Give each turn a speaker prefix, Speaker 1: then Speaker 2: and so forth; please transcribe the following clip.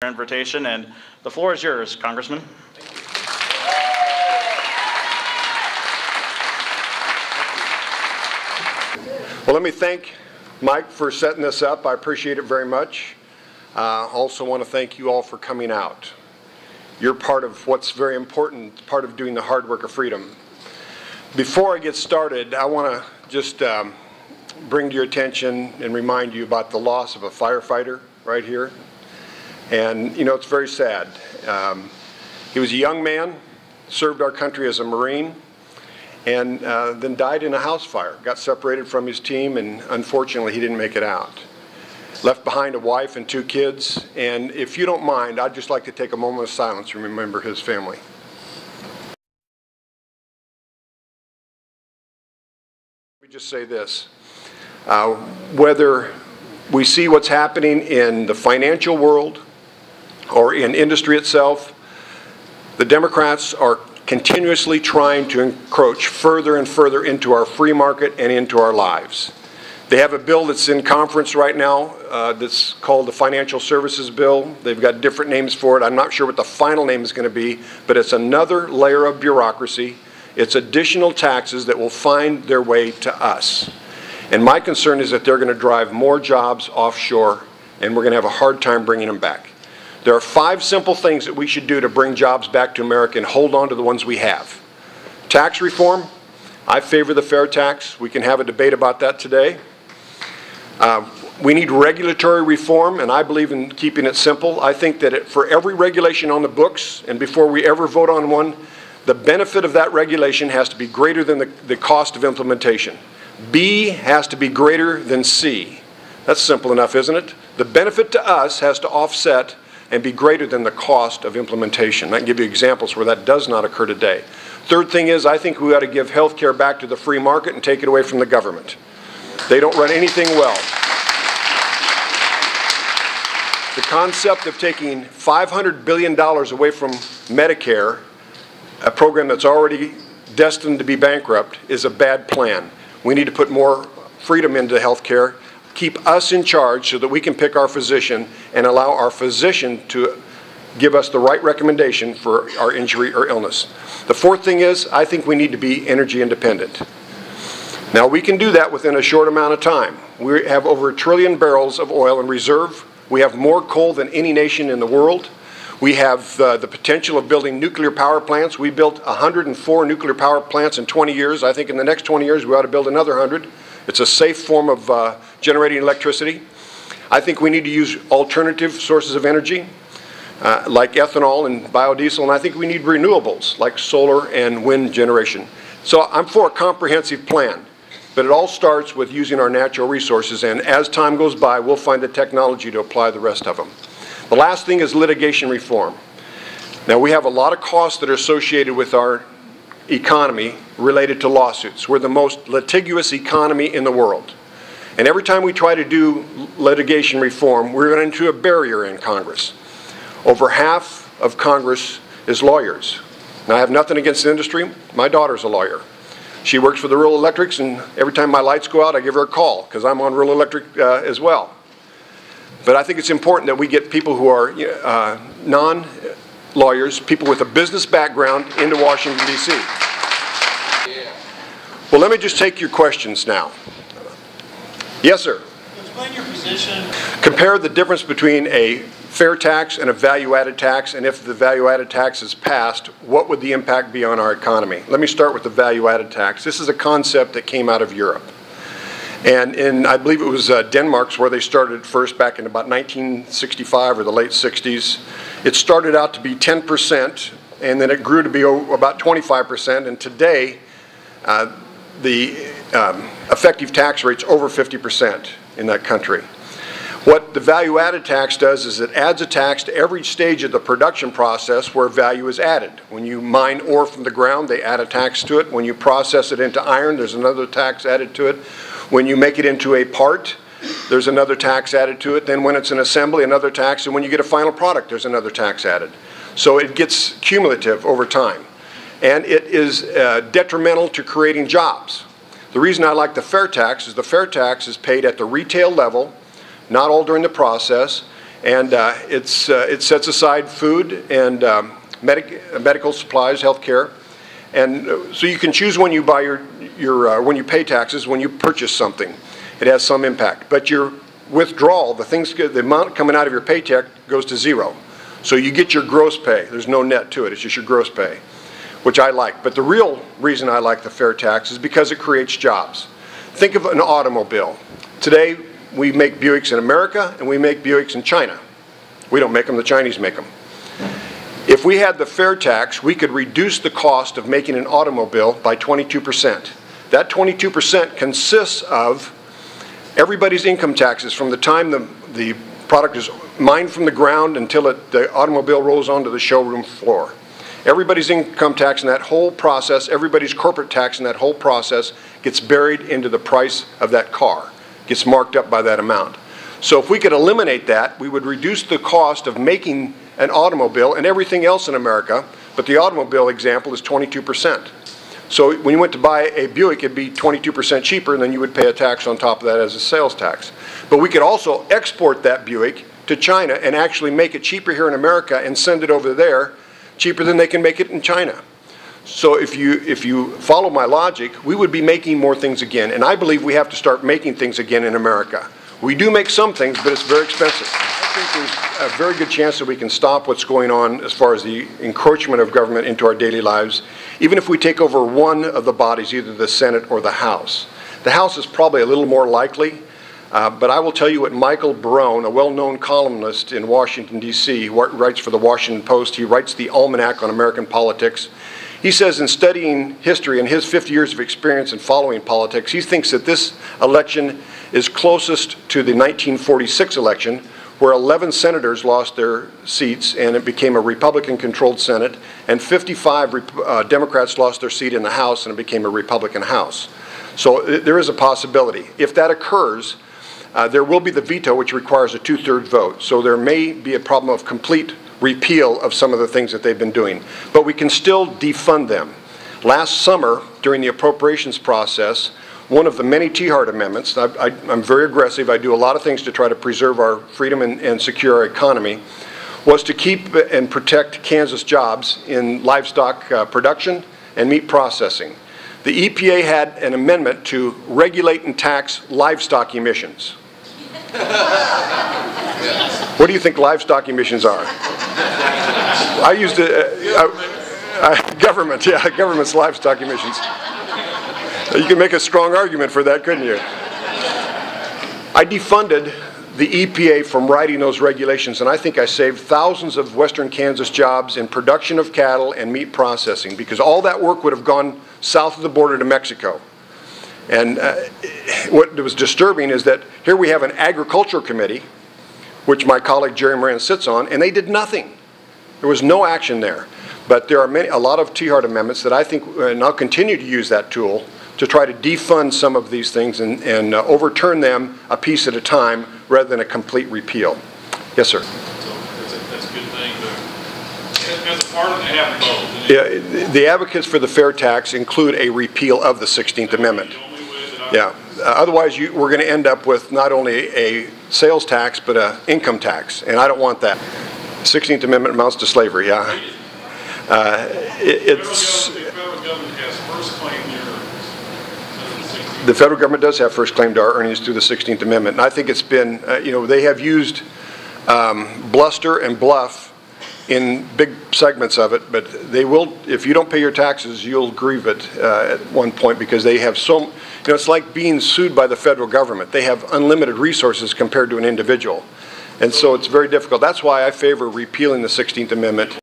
Speaker 1: invitation, and the floor is yours, Congressman.
Speaker 2: Well, let me thank Mike for setting this up. I appreciate it very much. Also want to thank you all for coming out. You're part of what's very important, part of doing the hard work of freedom. Before I get started, I want to just bring to your attention and remind you about the loss of a firefighter right here. And, you know, it's very sad. He was a young man, served our country as a Marine, and then died in a house fire. Got separated from his team, and unfortunately he didn't make it out. Left behind a wife and 2 kids, and if you don't mind, I'd just like to take a moment of silence and remember his family. Let me just say this. Whether we see what's happening in the financial world or in industry itself, the Democrats are continuously trying to encroach further and further into our free market and into our lives. They have a bill that's in conference right now that's called the Financial Services Bill. They've got different names for it. I'm not sure what the final name is going to be, but it's another layer of bureaucracy. It's additional taxes that will find their way to us. And my concern is that they're going to drive more jobs offshore, and we're going to have a hard time bringing them back. There are 5 simple things that we should do to bring jobs back to America and hold on to the ones we have. Tax reform. I favor the fair tax. We can have a debate about that today. We need regulatory reform, and I believe in keeping it simple. I think that for every regulation on the books, and before we ever vote on one, the benefit of that regulation has to be greater than the cost of implementation. B has to be greater than C. That's simple enough, isn't it? The benefit to us has to offset and be greater than the cost of implementation. I can give you examples where that does not occur today. Third thing is, I think we ought to give health care back to the free market and take it away from the government. They don't run anything well. The concept of taking $500 billion away from Medicare, a program that's already destined to be bankrupt, is a bad plan. We need to put more freedom into health care, keep us in charge so that we can pick our physician and allow our physician to give us the right recommendation for our injury or illness. The fourth thing is, I think we need to be energy independent. Now, we can do that within a short amount of time. We have over 1 trillion barrels of oil in reserve. We have more coal than any nation in the world. We have the potential of building nuclear power plants. We built 104 nuclear power plants in 20 years. I think in the next 20 years we ought to build another 100. It's a safe form of generating electricity. I think we need to use alternative sources of energy like ethanol and biodiesel, and I think we need renewables like solar and wind generation. So I'm for a comprehensive plan, but it all starts with using our natural resources, and as time goes by, we'll find the technology to apply the rest of them. The last thing is litigation reform. Now, we have a lot of costs that are associated with our economy related to lawsuits. We're the most litigious economy in the world. And every time we try to do litigation reform, we run into a barrier in Congress. Over half of Congress is lawyers. Now, I have nothing against the industry. My daughter's a lawyer. She works for the rural electrics, and every time my lights go out, I give her a call because I'm on rural electric as well. But I think it's important that we get people who are non-lawyers, people with a business background into Washington, D.C. Well, let me just take your questions now. Yes, sir.
Speaker 3: Explain your position.
Speaker 2: Compare the difference between a fair tax and a value-added tax, and if the value-added tax is passed, what would the impact be on our economy? Let me start with the value-added tax. This is a concept that came out of Europe. And in, I believe it was Denmark's where they started first back in about 1965 or the late 60s. It started out to be 10%, and then it grew to be about 25%, and today the effective tax rate's over 50% in that country. What the value-added tax does is it adds a tax to every stage of the production process where value is added. When you mine ore from the ground, they add a tax to it. When you process it into iron, there's another tax added to it. When you make it into a part, there's another tax added to it. Then when it's an assembly, another tax. And when you get a final product, there's another tax added. So it gets cumulative over time. And it is detrimental to creating jobs. The reason I like the fair tax is paid at the retail level, not all during the process, And it sets aside food and medical supplies, health care. And so you can choose when you buy when you pay taxes, when you purchase something. It has some impact. But your withdrawal, the amount coming out of your paycheck goes to zero. So you get your gross pay. There's no net to it. It's just your gross pay, which I like. But the real reason I like the fair tax is because it creates jobs. Think of an automobile. Today, we make Buicks in America and we make Buicks in China. We don't make them, the Chinese make them. If we had the fair tax, we could reduce the cost of making an automobile by 22%. That 22% consists of everybody's income taxes from the time the product is mined from the ground until the automobile rolls onto the showroom floor. Everybody's income tax in that whole process, everybody's corporate tax in that whole process gets buried into the price of that car, gets marked up by that amount. So if we could eliminate that, we would reduce the cost of making an automobile and everything else in America, but the automobile example is 22%. So when you went to buy a Buick, it'd be 22% cheaper, and then you would pay a tax on top of that as a sales tax. But we could also export that Buick to China and actually make it cheaper here in America and send it over there cheaper than they can make it in China. So if you follow my logic, we would be making more things again. And I believe we have to start making things again in America. We do make some things, but it's very expensive. I think there's a very good chance that we can stop what's going on as far as the encroachment of government into our daily lives, even if we take over one of the bodies, either the Senate or the House. The House is probably a little more likely, but I will tell you what Michael Barone, a well-known columnist in Washington, D.C., writes for the Washington Post. He writes the Almanac on American Politics. He says in studying history and his 50 years of experience in following politics, he thinks that this election is closest to the 1946 election, where 11 senators lost their seats and it became a Republican-controlled Senate, and 55 Democrats lost their seat in the House and it became a Republican House. So there is a possibility. If that occurs, there will be the veto, which requires a 2/3 vote. So there may be a problem of complete repeal of some of the things that they've been doing. But we can still defund them. Last summer, during the appropriations process, one of the many Tiahrt amendments, I'm very aggressive, I do a lot of things to try to preserve our freedom and secure our economy, was to keep and protect Kansas jobs in livestock production and meat processing. The EPA had an amendment to regulate and tax livestock emissions. What do you think livestock emissions are? I used government's livestock emissions. You can make a strong argument for that, couldn't you? I defunded the EPA from writing those regulations, and I think I saved thousands of western Kansas jobs in production of cattle and meat processing, because all that work would have gone south of the border to Mexico. And what was disturbing is that here we have an agricultural committee, which my colleague Jerry Moran sits on, and they did nothing. There was no action there. But there are a lot of Tiahrt amendments that I think, and I'll continue to use that tool to try to defund some of these things and overturn them a piece at a time rather than a complete repeal. Yes, sir.
Speaker 4: So that's a good thing, but as a part of the advocate,
Speaker 2: yeah, the advocates for the fair tax include a repeal of the 16th Amendment. Yeah. Otherwise, we're going to end up with not only a sales tax, but an income tax, and I don't want that. The 16th Amendment amounts to slavery, yeah. The federal government does have first claim to our earnings through the 16th Amendment, and I think it's been, they have used bluster and bluff in big segments of it, but they will, if you don't pay your taxes, you'll grieve it at one point, because they have so, it's like being sued by the federal government. They have unlimited resources compared to an individual. And so it's very difficult. That's why I favor repealing the 16th Amendment.